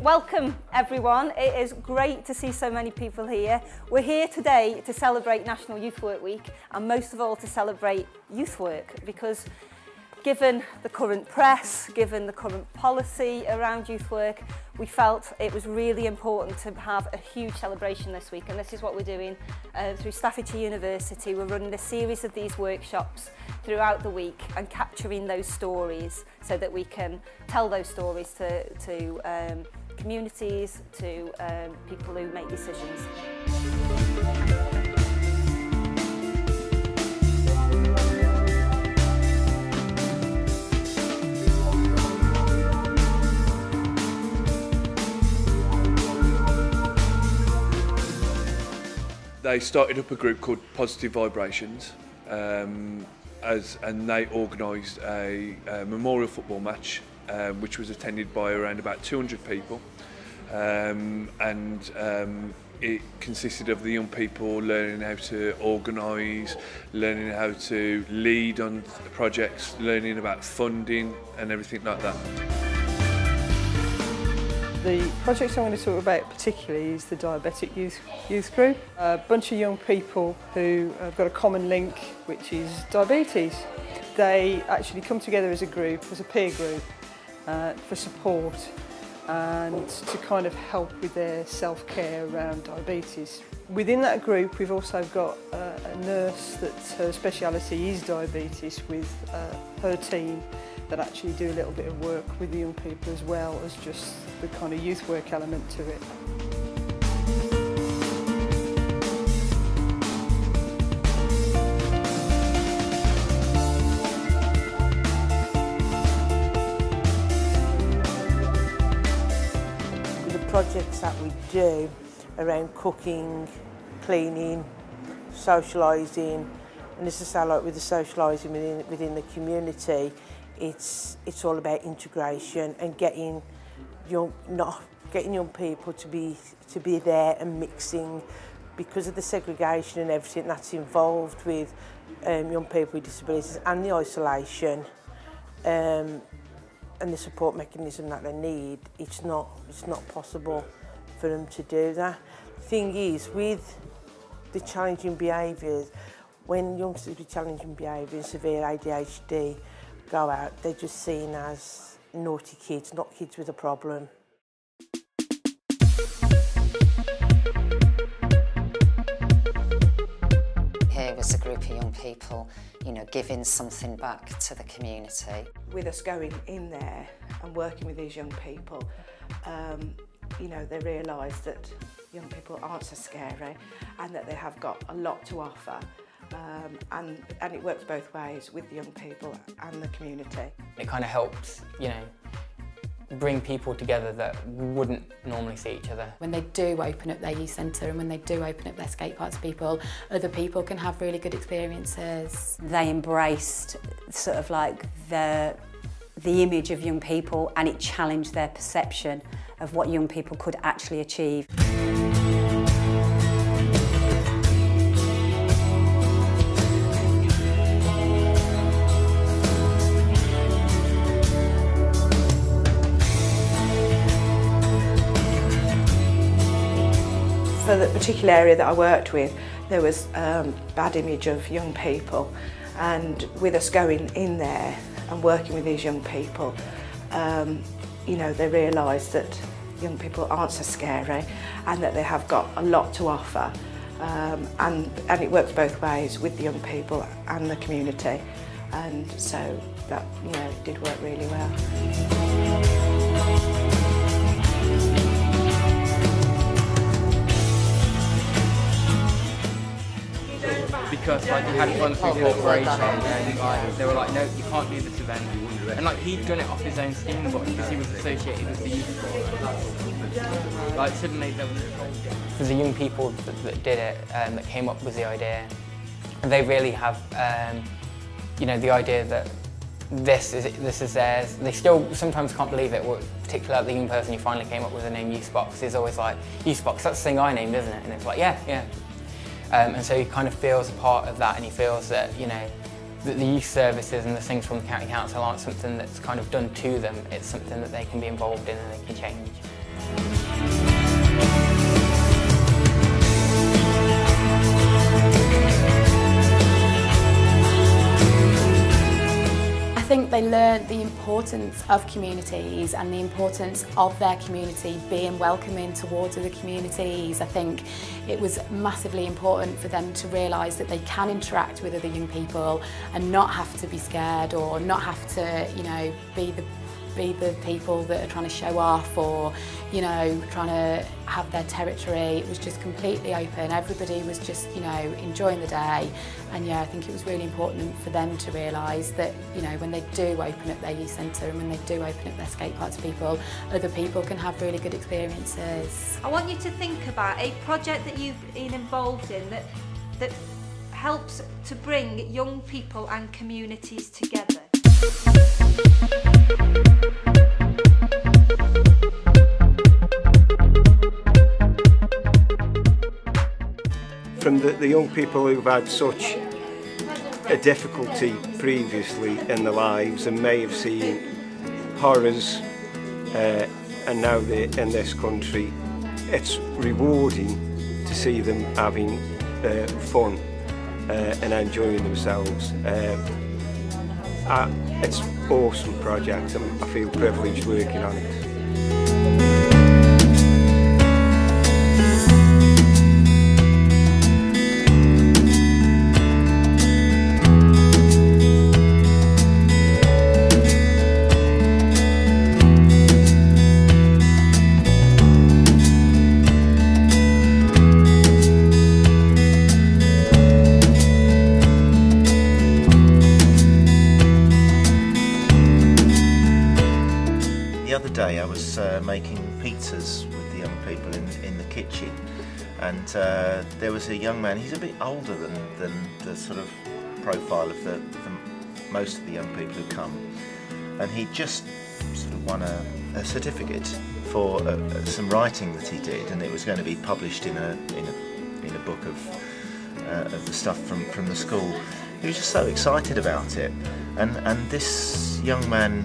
Welcome everyone, it is great to see so many people here. We're here today to celebrate National Youth Work Week and most of all to celebrate youth work, because given the current press, given the current policy around youth work, we felt it was really important to have a huge celebration this week, and this is what we're doing through Staffordshire University. We're running a series of these workshops throughout the week and capturing those stories so that we can tell those stories to communities, to people who make decisions. They started up a group called Positive Vibrations, and they organised a memorial football match which was attended by around about 200 people, it consisted of the young people learning how to organise, learning how to lead on projects, learning about funding and everything like that. The project I'm going to talk about particularly is the Diabetic Youth Group. A bunch of young people who have got a common link, which is diabetes. They actually come together as a group, as a peer group, for support and to kind of help with their self-care around diabetes. Within that group we've also got a nurse that her speciality is diabetes, with her team that actually do a little bit of work with the young people as well as just the kind of youth work element to it. Projects that we do around cooking, cleaning, socialising, and as I say, like with the socialising within the community, it's all about integration and getting young people to be there and mixing, because of the segregation and everything that's involved with young people with disabilities and the isolation. And the support mechanism that they need, it's not possible for them to do that. The thing is, with the challenging behaviours, when youngsters with challenging behaviour and severe ADHD go out, they're just seen as naughty kids, not kids with a problem. Here was a group of young people, you know, giving something back to the community. With us going in there and working with these young people, you know, they realise that young people aren't so scary and that they have got a lot to offer. And it works both ways with the young people and the community. It kind of helped, you know, bring people together that wouldn't normally see each other. When they do open up their youth centre and when they do open up their skate parks to people, other people can have really good experiences. They embraced sort of like the image of young people, and it challenged their perception of what young people could actually achieve. For the particular area that I worked with, there was bad image of young people, and with us going in there and working with these young people, you know, they realise that young people aren't so scary and that they have got a lot to offer, and it works both ways with the young people and the community, and so that, you know, it did work really well. Because like he had it gone through corporation and like they were like, no, you can't do this event. And like he'd done it off his own steam, but because he was associated with the youth, like suddenly there was for the young people that did it, that came up with the idea. They really have, you know, the idea that this is theirs. They still sometimes can't believe it, particularly the young person who finally came up with the name Youthbox is always like, Youthbox, that's the thing I named, isn't it? And it's like, yeah. And so he kind of feels a part of that, and he feels that, you know, that the youth services and the things from the county council aren't something that's kind of done to them, it's something that they can be involved in and they can change. I think they learned the importance of communities and the importance of their community being welcoming towards other communities. I think it was massively important for them to realise that they can interact with other young people and not have to be scared or not have to, you know, be the people that are trying to show off or, you know, trying to have their territory. It was just completely open. Everybody was just, you know, enjoying the day. And yeah, I think it was really important for them to realise that, you know, when they do open up their youth centre and when they do open up their skate park to people, other people can have really good experiences. I want you to think about a project that you've been involved in that helps to bring young people and communities together. From the young people who've had such a difficulty previously in their lives and may have seen horrors and now they're in this country, it's rewarding to see them having fun and enjoying themselves. It's an awesome project and I feel privileged working on it. The other day I was making pizzas with the young people in the kitchen, and there was a young man. He's a bit older than the sort of profile of the most of the young people who come, and he just sort of won a certificate for some writing that he did, and it was going to be published in a book of the stuff from the school. He was just so excited about it, and this young man,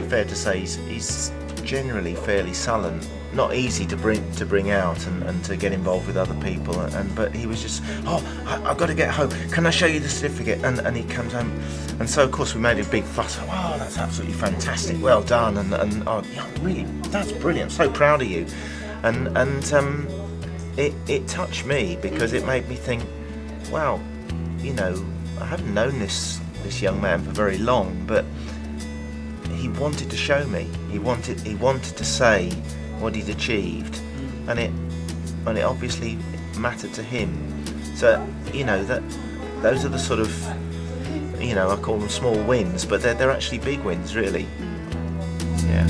fair to say, he's generally fairly sullen, not easy to bring out and to get involved with other people, but he was just, I've got to get home, can I show you the certificate? And he comes home, and so of course we made a big fuss. Oh, that's absolutely fantastic, well done, and oh, yeah, really, that's brilliant, so proud of you. And it touched me because it made me think, wow, you know, I haven't known this young man for very long, but he wanted to show me. He wanted to say what he'd achieved, and it obviously mattered to him. So, you know, those are the sort of, you know, I call them small wins, but they're actually big wins, really. Yeah.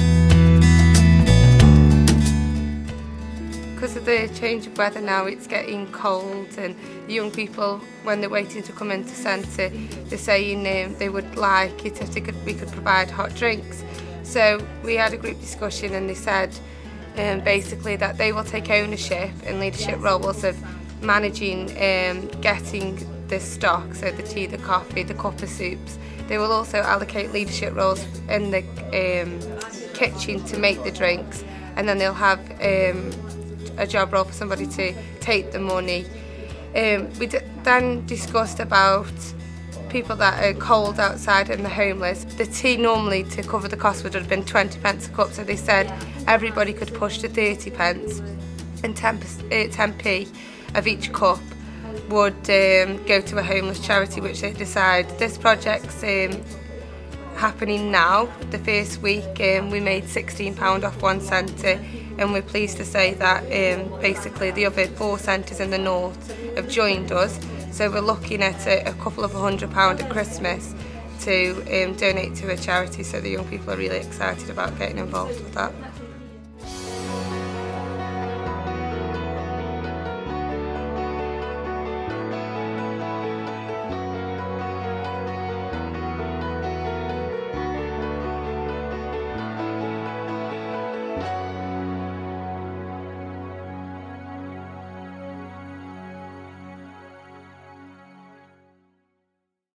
Because of the change of weather now, it's getting cold, and the young people, when they're waiting to come into centre, they're saying they would like it if we could provide hot drinks. So we had a group discussion, and they said basically that they will take ownership and leadership roles of managing getting the stock, so the tea, the coffee, the cup of soups. They will also allocate leadership roles in the kitchen to make the drinks, and then they'll have a job role for somebody to take the money. We then discussed about people that are cold outside and the homeless. The tea normally to cover the cost would have been 20 pence a cup, so they said everybody could push to 30 pence, and 10p of each cup would go to a homeless charity, which they decide. This project's happening now. The first week we made £16 off one centre, and we're pleased to say that basically the other 4 centres in the north have joined us. So we're looking at a couple of £100 at Christmas to donate to a charity, so the young people are really excited about getting involved with that.